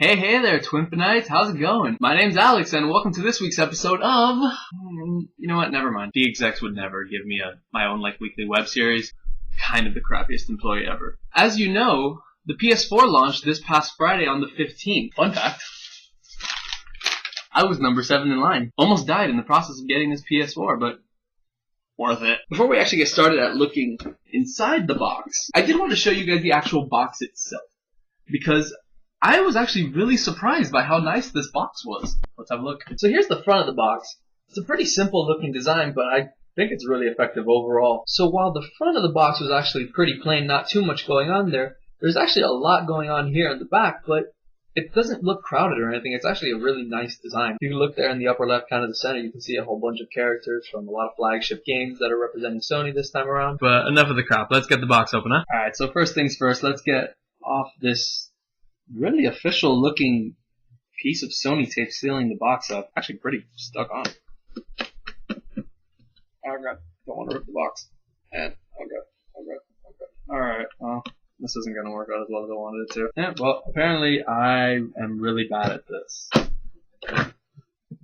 Hey there, Twinfiknights. How's it going? My name's Alex, and welcome to this week's episode of... You know what? Never mind. The execs would never give me my own weekly web series. Kind of the crappiest employee ever. As you know, the PS4 launched this past Friday on the 15th. Fun fact. I was number 7 in line. Almost died in the process of getting this PS4, but worth it. Before we actually get started at looking inside the box, I did want to show you guys the actual box itself, because I was actually really surprised by how nice this box was. Let's have a look. So here's the front of the box. It's a pretty simple looking design, but I think it's really effective overall. So while the front of the box was actually pretty plain, not too much going on there, there's actually a lot going on here in the back, but it doesn't look crowded or anything. It's actually a really nice design. If you look there in the upper left, kind of the center, you can see a whole bunch of characters from a lot of flagship games that are representing Sony this time around. But enough of the crap. Let's get the box open, huh? Alright, so first things first, let's get off this really official looking piece of Sony tape sealing the box up. Actually pretty stuck on. Oh god, don't want to rip the box. And oh god. Alright, well, this isn't going to work out as well as I wanted it to. Yeah, well, apparently I am really bad at this.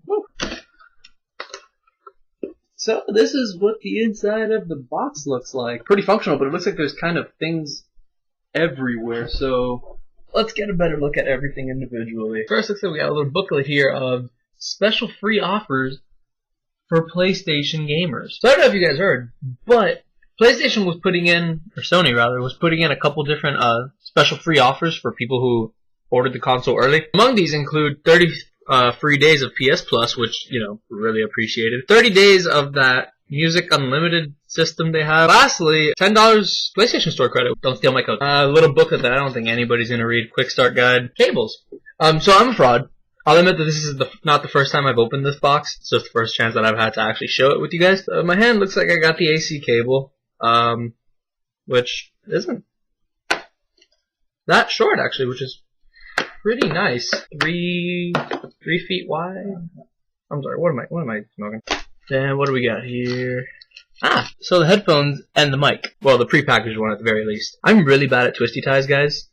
Woo. So this is what the inside of the box looks like. Pretty functional, but it looks like there's kind of things everywhere, so let's get a better look at everything individually. First, looks like we got a little booklet here of special free offers for PlayStation gamers. So I don't know if you guys heard, but PlayStation was putting in, or Sony rather, was putting in a couple different special free offers for people who ordered the console early. Among these include 30 free days of PS Plus, which, you know, really appreciated. 30 days of that Music Unlimited system they have. Lastly, $10 PlayStation Store credit. Don't steal my code. A little booklet that I don't think anybody's going to read. Quick start guide. Cables. So I'm a fraud. I'll admit that this is not the first time I've opened this box. It's just the first chance that I've had to actually show it with you guys. My hand looks like I got the AC cable. Which isn't that short actually, which is pretty nice. 3 feet wide. I'm sorry, what am I smoking? Then what do we got here? So the headphones and the mic. Well, the prepackaged one at the very least. I'm really bad at twisty ties, guys.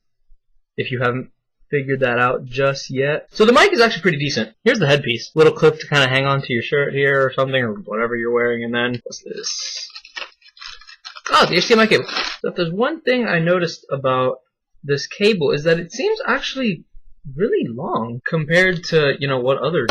If you haven't figured that out just yet. So the mic is actually pretty decent. Here's the headpiece. Little clip to kind of hang on to your shirt here or something, or whatever you're wearing, and then what's this? Oh, the HDMI cable. So if there's one thing I noticed about this cable is that it seems actually really long compared to, you know, what other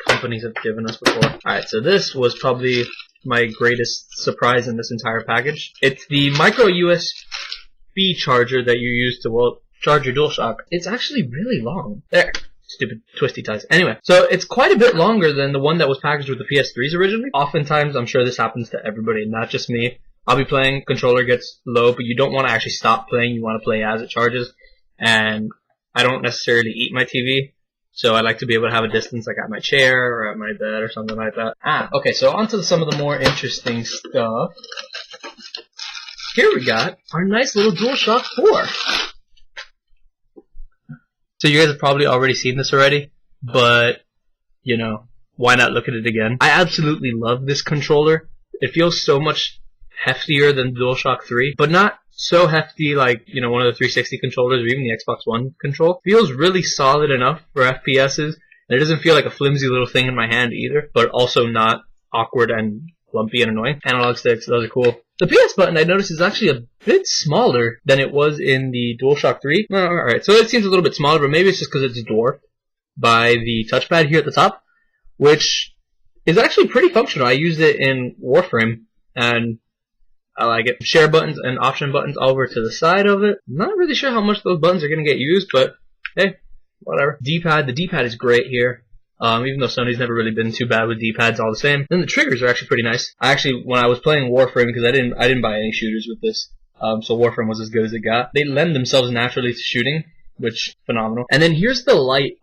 companies have given us before. Alright, so this was probably my greatest surprise in this entire package. It's the micro USB charger that you use to, well, charge your DualShock. It's actually really long. There. Stupid twisty ties. Anyway, so it's quite a bit longer than the one that was packaged with the PS3s originally. Oftentimes, I'm sure this happens to everybody, not just me. I'll be playing, controller gets low, but you don't want to actually stop playing, you want to play as it charges, and I don't necessarily eat my TV, so I like to be able to have a distance like at my chair or at my bed or something like that. Okay, so on to some of the more interesting stuff. Here we got our nice little DualShock 4. So you guys have probably already seen this already, but, you know, why not look at it again? I absolutely love this controller. It feels so much heftier than DualShock 3, but not so hefty like, you know, one of the 360 controllers or even the Xbox One control. Feels really solid enough for FPSs, and it doesn't feel like a flimsy little thing in my hand either, but also not awkward and lumpy and annoying. Analog sticks, those are cool. The PS button, I noticed, is actually a bit smaller than it was in the DualShock 3. Alright, so it seems a little bit smaller, but maybe it's just because it's dwarfed by the touchpad here at the top, which is actually pretty functional. I used it in Warframe, and I like it. Share buttons and option buttons over to the side of it. I'm not really sure how much those buttons are going to get used, but hey, whatever. D-pad, the D-pad is great here. Even though Sony's never really been too bad with D-pads all the same. And the triggers are actually pretty nice. When I was playing Warframe, because I didn't buy any shooters with this, so Warframe was as good as it got. They lend themselves naturally to shooting, which phenomenal. And then here's the light.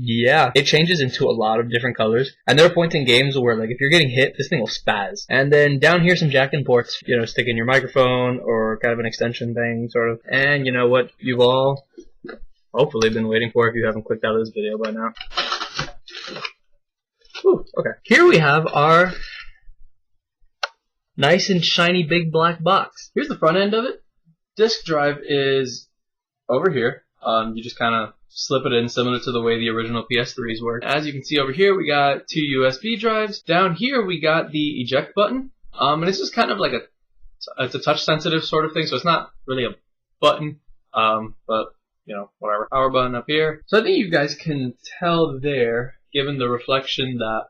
Yeah, it changes into a lot of different colors. And there are points in games where, like, if you're getting hit, this thing will spaz. And then down here, some jack-in ports, you know, stick in your microphone or kind of an extension thing, sort of. And you know what you've all hopefully been waiting for if you haven't clicked out of this video by now. Whew, okay. Here we have our nice and shiny big black box. Here's the front end of it. Disk drive is over here. You just kind of slip it in similar to the way the original PS3s work. As you can see over here, we got 2 USB drives. Down here, we got the eject button. And it's just kind of like it's a touch sensitive sort of thing, so it's not really a button. But, you know, whatever. Power button up here. So I think you guys can tell there, given the reflection, that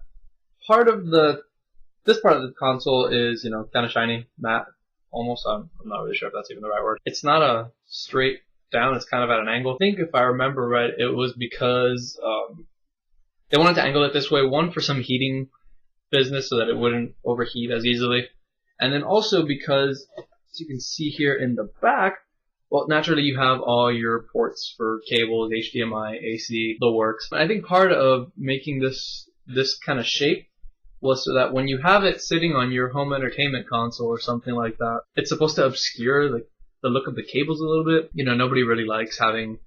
this part of the console is, you know, kind of shiny, matte, almost. I'm not really sure if that's even the right word. It's not a straight down, it's kind of at an angle. I think if I remember right, it was because they wanted to angle it this way, one for some heating business so that it wouldn't overheat as easily, and then also because, as you can see here in the back, well, naturally you have all your ports for cables, HDMI, AC, the works. I think part of making this kind of shape was so that when you have it sitting on your home entertainment console or something like that, it's supposed to obscure the look of the cables a little bit. You know, nobody really likes having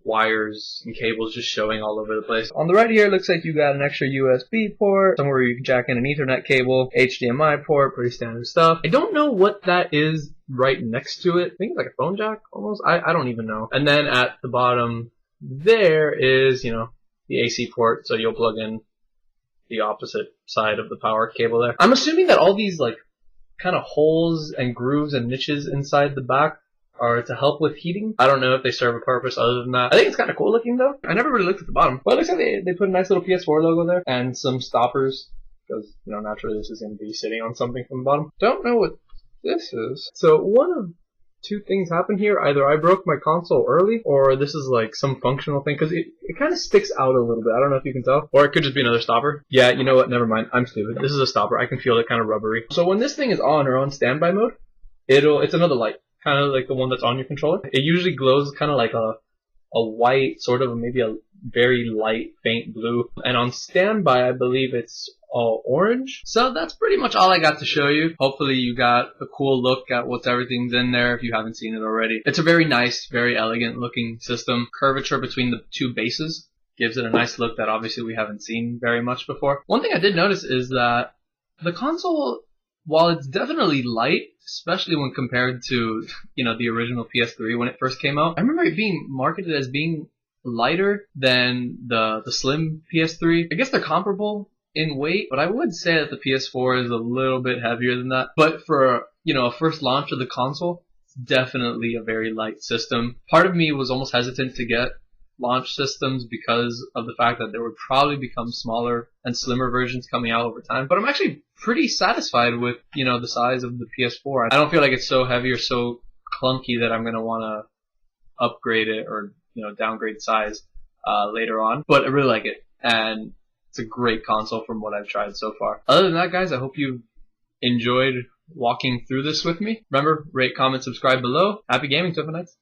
wires and cables just showing all over the place. On the right here, it looks like you got an extra USB port, somewhere you can jack in an Ethernet cable, HDMI port, pretty standard stuff. I don't know what that is right next to it. I think it's like a phone jack almost. I don't even know. And then at the bottom there is, you know, the AC port, so you'll plug in the opposite side of the power cable there. I'm assuming that all these like kind of holes and grooves and niches inside the back are to help with heating. I don't know if they serve a purpose other than that. I think it's kind of cool looking though. I never really looked at the bottom. But it looks like they put a nice little PS4 logo there and some stoppers because, you know, naturally this is going to be sitting on something from the bottom. Don't know what this is. So one of two things happen here. Either I broke my console early, or this is like some functional thing, because it kind of sticks out a little bit. I don't know if you can tell. Or it could just be another stopper. Yeah, you know what? Never mind. I'm stupid. This is a stopper. I can feel it kind of rubbery. So when this thing is on or on standby mode, it's another light, kind of like the one that's on your controller. It usually glows kind of like a white, sort of maybe a very light, faint blue. And on standby, I believe it's all orange. So that's pretty much all I got to show you. Hopefully you got a cool look at what's everything's in there if you haven't seen it already. It's a very nice, very elegant looking system. Curvature between the two bases gives it a nice look that obviously we haven't seen very much before. One thing I did notice is that the console, while it's definitely light, especially when compared to, you know, the original PS3 when it first came out, I remember it being marketed as being lighter than the slim PS3. I guess they're comparable in weight, but I would say that the PS4 is a little bit heavier than that. But for, you know, a first launch of the console, it's definitely a very light system. Part of me was almost hesitant to get launch systems because of the fact that there would probably become smaller and slimmer versions coming out over time. But I'm actually pretty satisfied with, you know, the size of the PS4. I don't feel like it's so heavy or so clunky that I'm going to want to upgrade it or, you know, downgrade size later on. But I really like it, and it's a great console from what I've tried so far. Other than that, guys, I hope you enjoyed walking through this with me. Remember, rate, comment, subscribe below. Happy gaming, Twinfiknights.